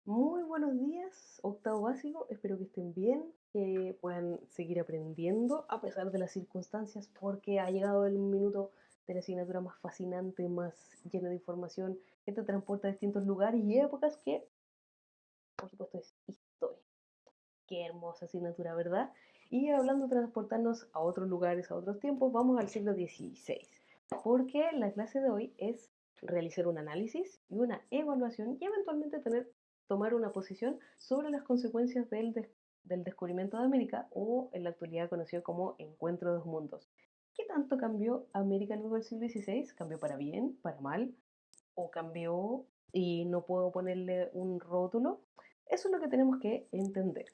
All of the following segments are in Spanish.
Muy buenos días, octavo básico. Espero que estén bien, que puedan seguir aprendiendo a pesar de las circunstancias, porque ha llegado el minuto de la asignatura más fascinante, más llena de información, que te transporta a distintos lugares y épocas, que por supuesto es historia. Qué hermosa asignatura, ¿verdad? Y hablando de transportarnos a otros lugares, a otros tiempos, vamos al siglo XVI, porque la clase de hoy es realizar un análisis y una evaluación y eventualmente tomar una posición sobre las consecuencias del descubrimiento de América, o en la actualidad conocido como Encuentro de dos mundos. ¿Qué tanto cambió América luego del siglo XVI? ¿Cambió para bien, para mal? ¿O cambió y no puedo ponerle un rótulo? Eso es lo que tenemos que entender.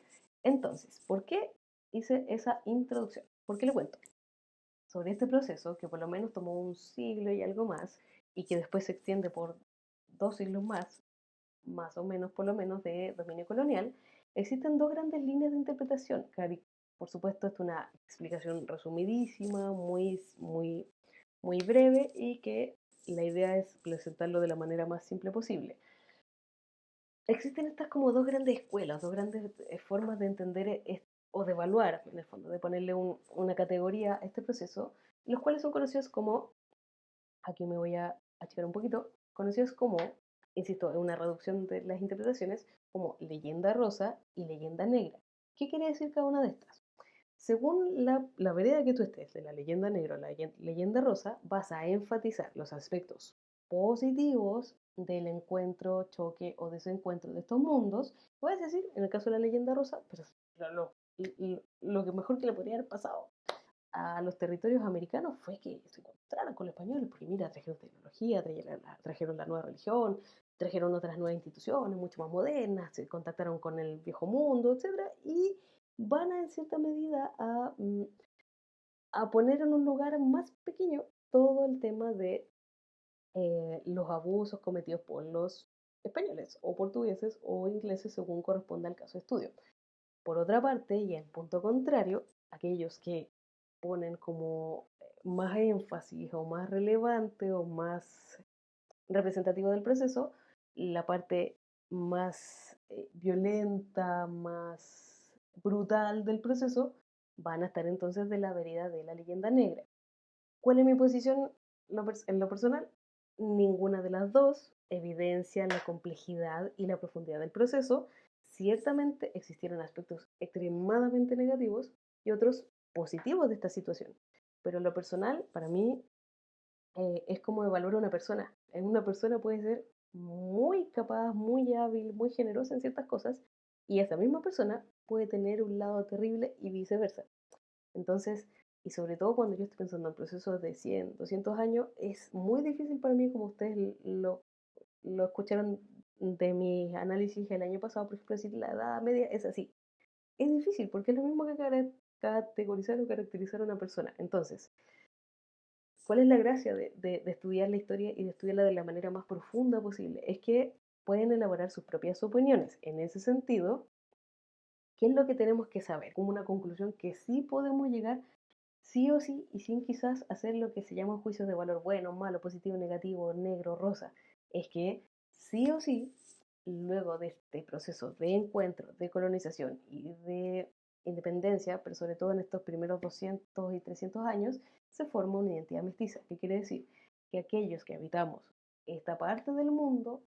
Entonces, ¿por qué hice esa introducción? ¿Por qué le cuento? Sobre este proceso, que por lo menos tomó un siglo y algo más, y que después se extiende por 2 siglos más o menos por lo menos, de dominio colonial, existen dos grandes líneas de interpretación. Por supuesto, esto es una explicación resumidísima, muy breve, y que la idea es presentarlo de la manera más simple posible. Existen estas como dos grandes escuelas, dos grandes formas de entender o de evaluar, en el fondo, de ponerle una categoría a este proceso, los cuales son conocidos como, aquí me voy a achicar un poquito, conocidos como, insisto, en una reducción de las interpretaciones, como leyenda rosa y leyenda negra. ¿Qué quiere decir cada una de estas? Según la vereda que tú estés, de la leyenda negra o la leyenda rosa, vas a enfatizar los aspectos positivos del encuentro, choque o desencuentro de estos mundos. Puedes decir, en el caso de la leyenda rosa, pues lo que mejor que le podría haber pasado a los territorios americanos fue que se encontraran con los españoles, porque mira, trajeron tecnología, trajeron la nueva religión, trajeron otras nuevas instituciones mucho más modernas, se contactaron con el viejo mundo, etcétera, y van a, en cierta medida, a poner en un lugar más pequeño todo el tema de los abusos cometidos por los españoles o portugueses o ingleses, según corresponda al caso de estudio. Por otra parte, y en punto contrario, aquellos que ponen como más énfasis o más relevante o más representativo del proceso, la parte más violenta, más brutal del proceso, van a estar entonces de la vereda de la leyenda negra. ¿Cuál es mi posición en lo personal? Ninguna de las dos evidencia la complejidad y la profundidad del proceso. Ciertamente existieron aspectos extremadamente negativos y otros positivos de esta situación, pero en lo personal, para mí, es como evaluar a una persona. Una persona puede ser muy capaz, muy hábil, muy generosa en ciertas cosas, y esa misma persona puede tener un lado terrible y viceversa. Entonces, y sobre todo cuando yo estoy pensando en procesos de 100, 200 años, es muy difícil para mí, como ustedes lo escucharon de mi análisis el año pasado, por ejemplo, decir la edad media es así. Es difícil porque es lo mismo que categorizar o caracterizar a una persona. Entonces, ¿cuál es la gracia de estudiar la historia y de estudiarla de la manera más profunda posible? Es que pueden elaborar sus propias opiniones. En ese sentido, ¿qué es lo que tenemos que saber? Como una conclusión que sí podemos llegar sí o sí, y sin quizás hacer lo que se llama juicios de valor bueno, malo, positivo, negativo, negro, rosa, es que sí o sí, luego de este proceso de encuentro, de colonización y de independencia, pero sobre todo en estos primeros 200 y 300 años, se forma una identidad mestiza. ¿Qué quiere decir? Que aquellos que habitamos esta parte del mundo,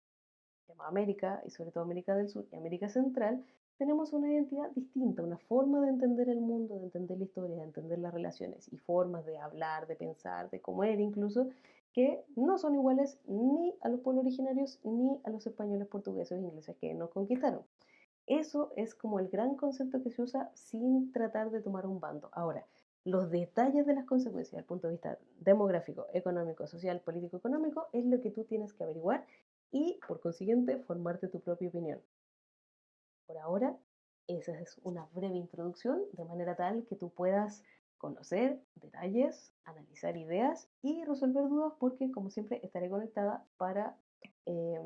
llamada América, y sobre todo América del Sur y América Central, tenemos una identidad distinta, una forma de entender el mundo, de entender la historia, de entender las relaciones y formas de hablar, de pensar, de comer incluso, que no son iguales ni a los pueblos originarios ni a los españoles, portugueses o ingleses que nos conquistaron. Eso es como el gran concepto que se usa sin tratar de tomar un bando. Ahora, los detalles de las consecuencias desde el punto de vista demográfico, económico, social, político, económico, es lo que tú tienes que averiguar y, por consiguiente, formarte tu propia opinión. Por ahora, esa es una breve introducción, de manera tal que tú puedas conocer detalles, analizar ideas y resolver dudas, porque, como siempre, estaré conectada para eh,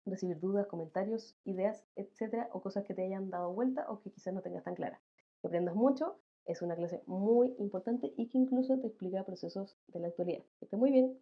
recibir dudas, comentarios, ideas, etcétera, o cosas que te hayan dado vuelta o que quizás no tengas tan claras. Que aprendas mucho, es una clase muy importante y que incluso te explica procesos de la actualidad. Que esté muy bien.